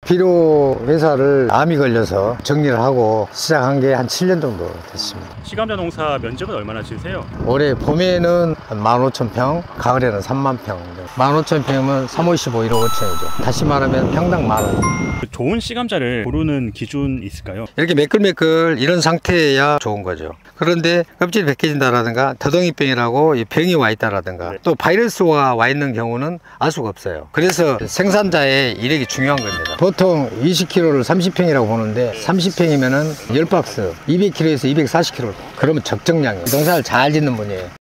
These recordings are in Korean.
비료 회사를 암이 걸려서 정리를 하고 시작한 게 한 7년 정도 됐습니다. 시감자 농사 면적은 얼마나 지으세요? 올해 봄에는 한 15,000평, 가을에는 3만 평. 15,000평이면 355, 1억 5천이죠. 다시 말하면 평당 10,000원. 좋은 시감자를 고르는 기준 있을까요? 이렇게 매끌매끌 이런 상태여야 좋은 거죠. 그런데 껍질이 벗겨진다라든가 더덩이병이라고 병이 와 있다라든가 또 바이러스가 와 있는 경우는 알 수가 없어요. 그래서 생산자의 이력이 중요한 겁니다. 보통 20kg를 30평이라고 보는데 30평이면은 10박스 200kg에서 240kg, 그러면 적정량이에요. 농사를 잘 짓는 분이에요.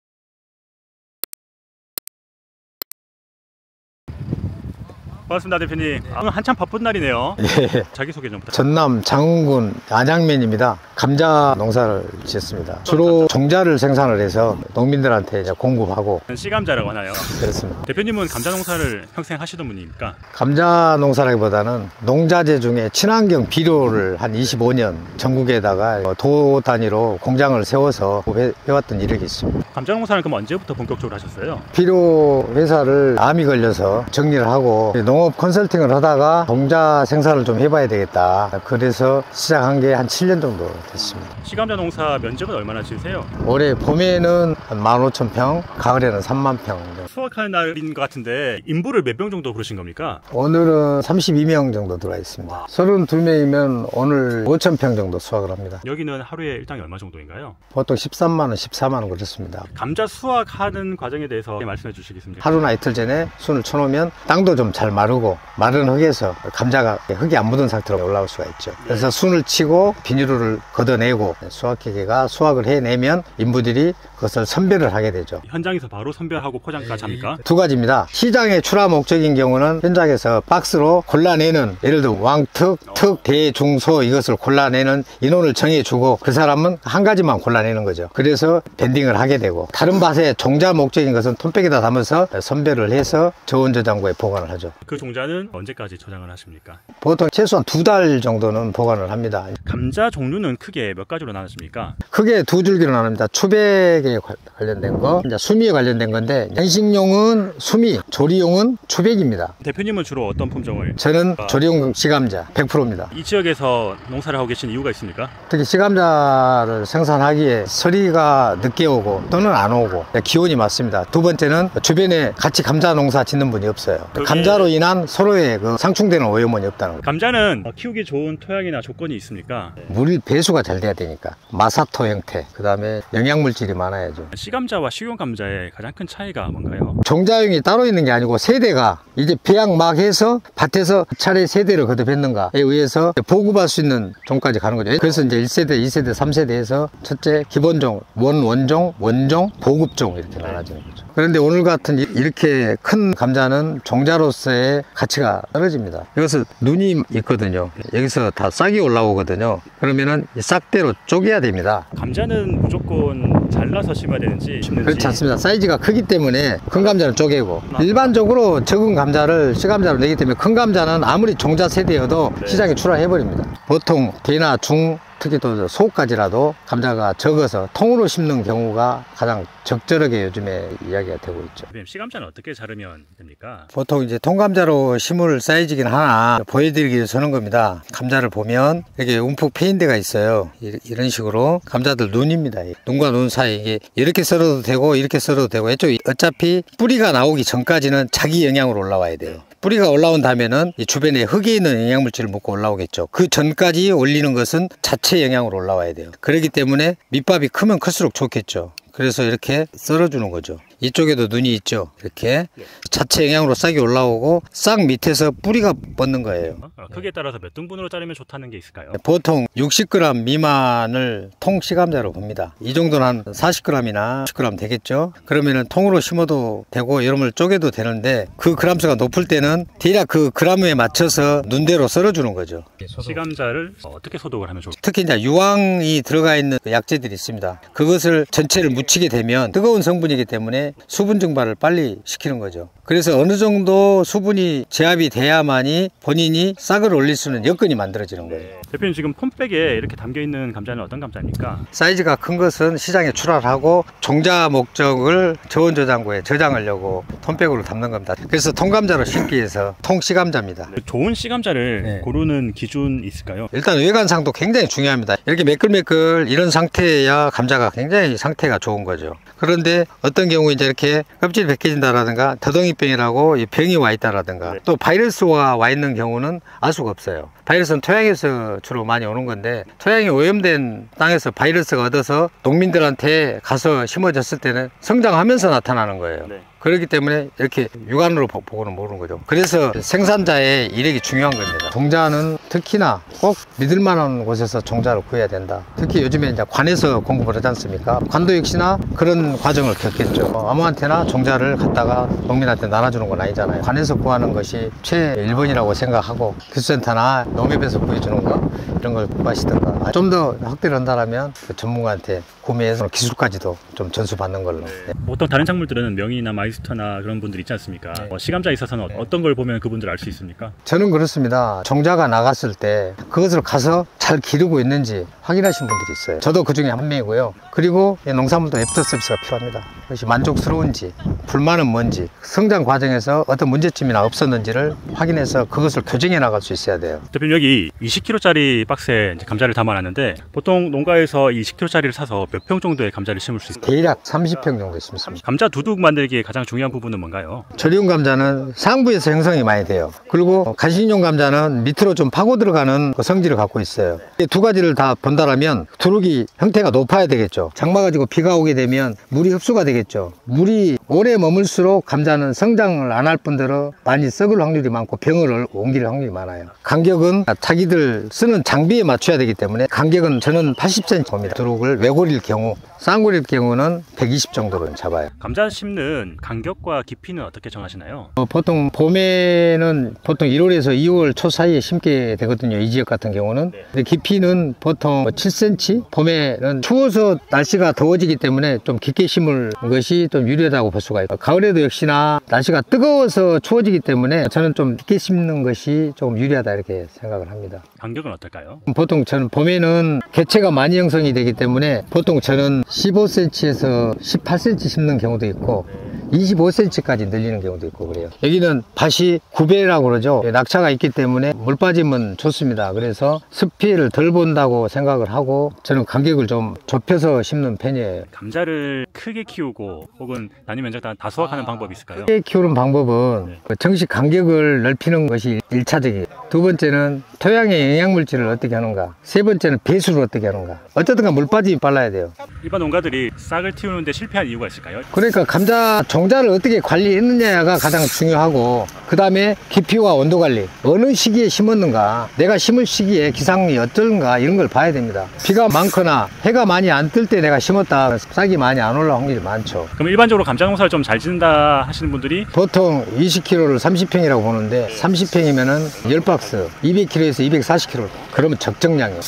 반갑습니다, 대표님. 오늘 한참 바쁜 날이네요. 예. 자기소개 좀 부탁드립니다. 전남 장흥군 안양면입니다. 감자 농사를 짓습니다. 주로 종자를 생산을 해서 농민들한테 이제 공급하고. 시감자라고 하나요? 그렇습니다. 대표님은 감자 농사를 평생 하시던 분입니까? 감자 농사라기보다는 농자재 중에 친환경 비료를 한 25년 전국에다가 도 단위로 공장을 세워서 해왔던 이력이 있습니다. 감자 농사는 그럼 언제부터 본격적으로 하셨어요? 비료 회사를 암이 걸려서 정리를 하고 농업 컨설팅을 하다가 종자 생산을 좀 해봐야 되겠다. 그래서 시작한 게 한 7년 정도 됐습니다. 시감자 농사 면적은 얼마나 지으세요? 올해 봄에는 한 15,000평, 가을에는 3만 평. 수확하는 날인 것 같은데 인부를 몇 명 정도 부르신 겁니까? 오늘은 32명 정도 들어와 있습니다. 32명이면 오늘 5,000평 정도 수확을 합니다. 여기는 하루에 일당이 얼마 정도인가요? 보통 13만 원, 14만 원 그렇습니다. 감자 수확하는 과정에 대해서 말씀해 주시겠습니까? 하루나 이틀 전에 순을 쳐놓으면 땅도 좀 잘 마르고 마른 흙에서 감자가 흙이 안 묻은 상태로 올라올 수가 있죠. 그래서 순을 치고 비닐을 걷어내고 수확기계가 수확을 해내면 인부들이 그것을 선별을 하게 되죠. 현장에서 바로 선별하고 포장까지 합니까? 두 가지입니다. 시장에 출하 목적인 경우는 현장에서 박스로 골라내는, 예를 들어 왕특, 특, 대, 중, 소 이것을 골라내는 인원을 정해주고 그 사람은 한 가지만 골라내는 거죠. 그래서 밴딩을 하게 되고, 다른 밭에 종자 목적인 것은 톤백에다 담아서 선별을 해서 저온저장고에 보관을 하죠. 그 종자는 언제까지 저장을 하십니까? 보통 최소한 2달 정도는 보관을 합니다. 감자 종류는 크게 몇 가지로 나누십니까? 크게 두 줄기로 나눕니다. 추백에 관련된 거, 이제 수미에 관련된 건데, 양식용은 수미, 조리용은 추백입니다. 대표님은 주로 어떤 품종을? 저는 조리용 시감자 100%입니다. 이 지역에서 농사를 하고 계신 이유가 있습니까? 특히 시감자를 생산하기에 서리가 늦게 오고 또는 안 오고 기온이 맞습니다. 두 번째는 주변에 같이 감자 농사 짓는 분이 없어요. 감자로 인한 서로의 그 상충되는 오염원이 없다는 거예요. 감자는 키우기 좋은 토양이나 조건이 있습니까? 물 배수가 잘 돼야 되니까 마사토 형태, 그 다음에 영양물질이 많아야죠. 시감자와 식용 감자의 가장 큰 차이가 뭔가요? 종자용이 따로 있는 게 아니고 세대가 이제 배양 막 해서 밭에서 차례 세대를 걷어 뱉는가에 의해서 보급할 수 있는 종까지 가는 거죠. 그래서 이제 1세대, 2세대, 3세대에서 첫째 기본종, 원종, 원종, 보급종 이렇게 나눠지는 거죠. 그런데 오늘 같은 이렇게 큰 감자는 종자로서의 가치가 떨어집니다. 이것은 눈이 있거든요. 여기서 다 싹이 올라오거든요. 그러면은 이 싹대로 쪼개야 됩니다. 감자는 무조건 잘라서 심어야 되는지 심는지? 그렇지 않습니다. 사이즈가 크기 때문에 큰 감자는 쪼개고, 일반적으로 적은 감자를 시감자로 내기 때문에 큰 감자는 아무리 종자 세대여도 시장에 출하해버립니다. 보통 대나 중, 특히 또 소까지라도 감자가 적어서 통으로 심는 경우가 가장 적절하게 요즘에 이야기가 되고 있죠. 시감자는 어떻게 자르면 됩니까? 보통 이제 통감자로 심을 사이즈긴 하나 보여드리기 위해서 하는 겁니다. 감자를 보면 이렇게 움푹 패인 데가 있어요. 이런 식으로 감자들 눈입니다. 눈과 눈 사이 이게 이렇게 썰어도 되고 이렇게 썰어도 되고, 이쪽 어차피 뿌리가 나오기 전까지는 자기 영양으로 올라와야 돼요. 뿌리가 올라온 다음에는 이 주변에 흙에 있는 영양물질을 먹고 올라오겠죠. 그 전까지 올리는 것은 자체 영양으로 올라와야 돼요. 그렇기 때문에 밑밥이 크면 클수록 좋겠죠. 그래서 이렇게 썰어주는 거죠. 이쪽에도 눈이 있죠. 이렇게 자체 영양으로 싹이 올라오고 싹 밑에서 뿌리가 뻗는 거예요. 크기에 따라서 몇 등분으로 자르면 좋다는 게 있을까요? 보통 60g 미만을 통 시감자로 봅니다. 이 정도는 한 40g이나 10g 되겠죠. 그러면은 통으로 심어도 되고 여름을 쪼개도 되는데, 그 그람수가 높을 때는 대략 그 그람에 맞춰서 눈대로 썰어주는 거죠. 시감자를 어떻게 소독을 하면 좋을까요? 특히 이제 유황이 들어가 있는 약재들이 있습니다. 그것을 전체를 묻히게 되면 뜨거운 성분이기 때문에 수분 증발을 빨리 시키는 거죠. 그래서 어느 정도 수분이 제압이 돼야만이 본인이 싹을 올릴 수 있는 여건이 만들어지는 거예요. 대표님 지금 폰백에 이렇게 담겨 있는 감자는 어떤 감자입니까? 사이즈가 큰 것은 시장에 출하하고 종자 목적을 저온 저장고에 저장하려고 톤백으로 담는 겁니다. 그래서 통감자로 심기 위해서 통씨감자입니다. 좋은 씨감자를 네. 고르는 기준 있을까요? 일단 외관상도 굉장히 중요합니다. 이렇게 매끌매끌 이런 상태야 감자가 굉장히 상태가 좋은 거죠. 그런데 어떤 경우 이제 이렇게 껍질이 벗겨진다라든가 더덩이병이라고 이 병이 와 있다라든가 네. 또 바이러스가 와 있는 경우는 알 수가 없어요. 바이러스는 토양에서 주로 많이 오는 건데 토양이 오염된 땅에서 바이러스가 얻어서 농민들한테 가서 심어졌을 때는 성장하면서 나타나는 거예요. 네. 그렇기 때문에 이렇게 육안으로 보고는 모르는 거죠. 그래서 생산자의 이력이 중요한 겁니다. 종자는 특히나 꼭 믿을 만한 곳에서 종자를 구해야 된다. 특히 요즘에 이제 관에서 공급을 하지 않습니까? 관도 역시나 그런 과정을 겪겠죠. 아무한테나 종자를 갖다가 농민한테 나눠주는 건 아니잖아요. 관에서 구하는 것이 최1번이라고 생각하고 기술센터나 농협에서 구해주는 거 이런 걸 구하시던가 좀 더 확대를 한다면 그 전문가한테 구매해서 기술까지도 좀 전수받는 걸로. 네. 보통 다른 작물들은 명이나 마이스터나 그런 분들 있지 않습니까? 네. 씨감자에 있어서는 어떤 걸 보면 그분들 알 수 있습니까? 저는 그렇습니다. 종자가 나갔을 때 그것을 가서 잘 기르고 있는지 확인하신 분들이 있어요. 저도 그 중에 한 명이고요. 그리고 농산물도 애프터 서비스가 필요합니다. 그것이 만족스러운지 불만은 뭔지 성장 과정에서 어떤 문제점이나 없었는지를 확인해서 그것을 교정해 나갈 수 있어야 돼요. 대표님 여기 20kg짜리 박스에 이제 감자를 담아놨는데 보통 농가에서 20kg짜리를 사서 몇 평 정도의 감자를 심을 수 있을까요? 대략 30평 정도 심습니다. 감자 두둑 만들기에 가장 중요한 부분은 뭔가요? 저리용 감자는 상부에서 형성이 많이 돼요. 그리고 간식용 감자는 밑으로 좀 파고 들어가는 그 성질을 갖고 있어요. 이 두 가지를 다 본다라면 두둑이 형태가 높아야 되겠죠. 장마 가지고 비가 오게 되면 물이 흡수가 되겠죠. 물이 오래 머물수록 감자는 성장을 안 할 뿐더러 많이 썩을 확률이 많고 병을 옮길 확률이 많아요. 간격은 자기들 쓰는 장비에 맞춰야 되기 때문에 간격은 저는 80cm 봅니다. 두둑을 외골일 경우, 쌍골일 경우는 120 정도로 잡아요. 감자 심는 간격과 깊이는 어떻게 정하시나요? 보통 봄에는 보통 1월에서 2월 초 사이에 심게 되거든요. 이 지역 같은 경우는. 근데 깊이는 보통 7cm? 봄에는 추워서 날씨가 더워지기 때문에 좀 깊게 심을 것이 좀 유리하다고 볼 수가 있고, 가을에도 역시나 날씨가 뜨거워서 추워지기 때문에 저는 좀 깊게 심는 것이 좀 유리하다 이렇게 생각을 합니다. 간격은 어떨까요? 보통 저는 봄에는 개체가 많이 형성이 되기 때문에 보통 저는 15cm에서 18cm 심는 경우도 있고 25cm까지 늘리는 경우도 있고 그래요. 여기는 밭이 구배라고 그러죠. 낙차가 있기 때문에 물 빠짐은 좋습니다. 그래서 습피해를 덜 본다고 생각을 하고 저는 간격을 좀 좁혀서 심는 편이에요. 감자를 크게 키우고 혹은 단위 면적 다 수확하는 방법이 있을까요? 크게 키우는 방법은 정식 간격을 넓히는 것이 1차적이에요. 두 번째는 토양의 영양물질을 어떻게 하는가. 세 번째는 배수를 어떻게 하는가. 어쨌든 물 빠짐이 빨라야 돼요. 일반 농가들이 싹을 틔우는데 실패한 이유가 있을까요? 그러니까 감자 종자를 어떻게 관리했느냐가 가장 중요하고, 그 다음에 깊이와 온도 관리, 어느 시기에 심었는가, 내가 심을 시기에 기상이 어떤가 이런 걸 봐야 됩니다. 비가 많거나 해가 많이 안 뜰 때 내가 심었다 싹이 많이 안 올라올 확률이 많죠. 그럼 일반적으로 감자 농사를 좀 잘 짓는다 하시는 분들이 보통 20kg를 30평이라고 보는데 30평이면은 10박스, 200kg에서 240kg. 그러면 적정량이에요.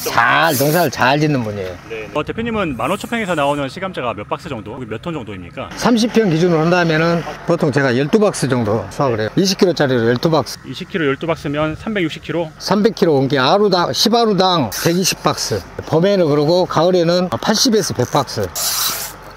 농사를 잘 짓는 분이에요. 대표님은 15,000평에서 나오는 씨감자가 몇 박스 정도, 몇 톤 정도입니까? 30평 기준으로 한다면은 보통 제가 12박스 정도 수확을 해요. 20kg짜리로 12박스. 20kg 12박스면 360kg? 300kg 온 게 아루당, 10아루당 120박스. 봄에는 그러고 가을에는 80에서 100박스.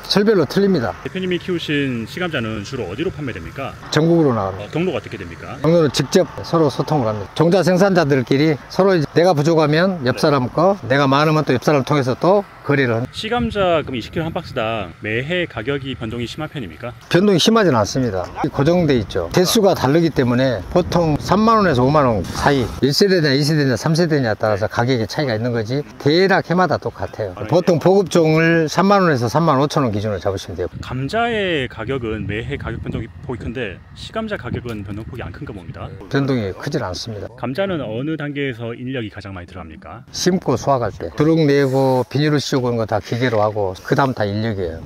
철별로 틀립니다. 대표님이 키우신 씨감자는 주로 어디로 판매됩니까? 전국으로 나갑니다. 경로가 어떻게 됩니까? 경로는 직접 서로 소통을 합니다. 종자 생산자들끼리 서로 이제 내가 부족하면 옆 사람 거, 내가 많으면 또 옆 사람 통해서 또 거래를 합니다. 씨감자 그럼 20kg 한 박스당 매해 가격이 변동이 심한 편입니까? 변동이 심하지는 않습니다. 고정돼 있죠. 대수가 다르기 때문에 보통 3만원에서 5만원 사이, 1세대냐 2세대냐 3세대냐에 따라서 가격의 차이가 있는 거지 대략 해마다 똑같아요. 보통 보급종을 3만원에서 3만 5천원 기준으로 잡으시면 돼요. 감자의 가격은 매해 가격 변동이 폭이 큰데 씨감자 가격은 변동폭이 안 큰가 봅니다. 변동이 크질 않습니다. 감자는 어느 단계에서 인력이 가장 많이 들어갑니까? 심고 수확할 때 두둑 내고 비닐을 씌우고 뜯고 그런 거 다 기계로 하고 그 다음 다 인력이에요.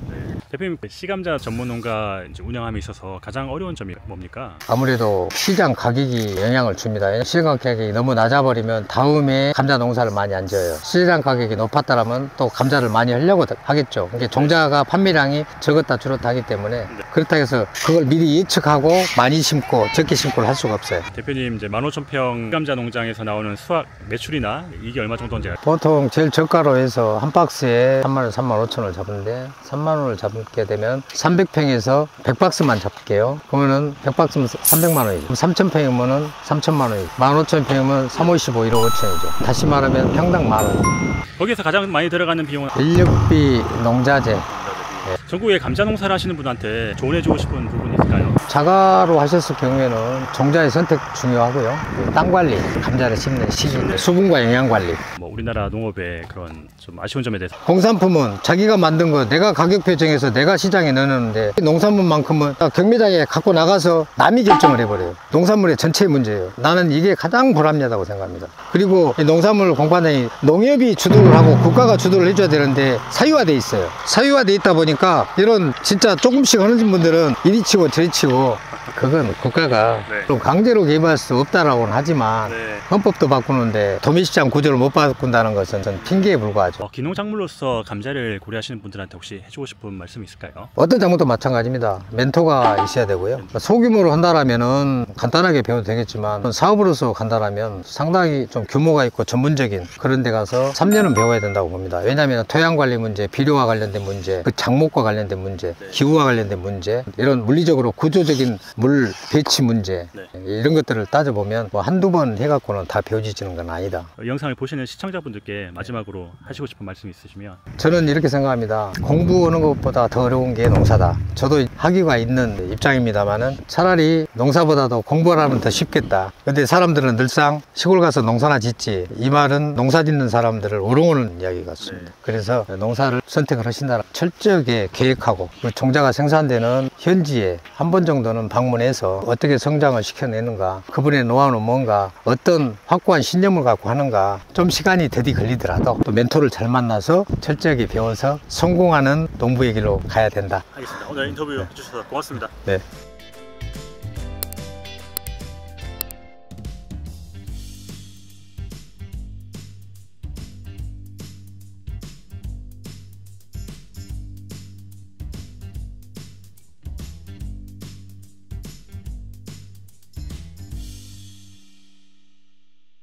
대표님, 씨감자 전문 농가 이제 운영함에 있어서 가장 어려운 점이 뭡니까? 아무래도 시장 가격이 영향을 줍니다. 시장 가격이 너무 낮아버리면 다음에 감자 농사를 많이 안 지어요. 시장 가격이 높았다면 또 감자를 많이 하려고 하겠죠. 이게 종자가 판매량이 적었다 줄었다 하기 때문에 그렇다 해서 그걸 미리 예측하고 많이 심고 적게 심고를 할 수가 없어요. 대표님, 이제 15,000평 감자 농장에서 나오는 수확 매출이나 이게 얼마 정도인지 보통 제일 저가로 해서 한 박스에 3만원, 3만 5천원을 잡는데 3만원을 잡게 되면 300평에서 100박스만 잡게요. 그러면은 100박스면 300만원이죠. 3,000평이면은 3,000만원이죠. 15,000평이면 355, 1억 5천이죠. 다시 말하면 평당 만원. 거기에서 가장 많이 들어가는 비용은 인력비, 농자재. 전국에 감자 농사를 하시는 분한테 조언해주고 싶은 부분이 있을까요? 자가로 하셨을 경우에는 종자의 선택 중요하고요. 땅 관리, 감자를 심는 시기, 수분과 영양 관리. 뭐 우리나라 농업의 그런 좀 아쉬운 점에 대해서. 공산품은 자기가 만든 거 내가 가격표 정해서 내가 시장에 넣는데 농산물만큼은 경매장에 갖고 나가서 남이 결정을 해버려요. 농산물의 전체의 문제예요. 나는 이게 가장 불합리하다고 생각합니다. 그리고 이 농산물 공판장이 농협이 주도를 하고 국가가 주도를 해줘야 되는데 사유화돼 있어요. 사유화돼 있다 보니까 이런 진짜 조금씩 하는 분들은 이리 치고 저리 치고 그건 국가가 좀 강제로 개입할 수 없다라고는 하지만 헌법도 바꾸는데 도매시장 구조를 못 바꾼다는 것은 전 핑계에 불과하죠. 기농작물로서 감자를 고려하시는 분들한테 혹시 해주고 싶은 말씀이 있을까요? 어떤 작물도 마찬가지입니다. 멘토가 있어야 되고요. 소규모로 한다라면은 간단하게 배워도 되겠지만 사업으로서 간다라면 상당히 좀 규모가 있고 전문적인 그런 데 가서 3년은 배워야 된다고 봅니다. 왜냐하면 토양 관리 문제, 비료와 관련된 문제, 그 작목과 관련된 문제, 기후와 관련된 문제, 이런 물리적으로 구조적인 물 배치 문제, 이런 것들을 따져보면 뭐 한두 번 해갖고는 다 배워지지는 건 아니다. 영상을 보시는 시청자분들께 마지막으로 하시고 싶은 말씀 있으시면. 저는 이렇게 생각합니다. 공부하는 것보다 더 어려운 게 농사다. 저도 학위가 있는 입장입니다만은 차라리 농사보다도 공부를 하면 더 쉽겠다. 근데 사람들은 늘상 시골 가서 농사나 짓지, 이 말은 농사 짓는 사람들을 우롱하는 이야기 같습니다. 그래서 농사를 선택을 하신다면 철저하게 계획하고 그 종자가 생산되는 현지에 한 번 정도는 방문해서 어떻게 성장을 시켜내는가, 그분의 노하우는 뭔가, 어떤 확고한 신념을 갖고 하는가, 좀 시간이 더디 걸리더라도 또 멘토를 잘 만나서 철저하게 배워서 성공하는 농부의 길로 가야 된다. 알겠습니다. 오늘 인터뷰 해주셔서 고맙습니다. 네.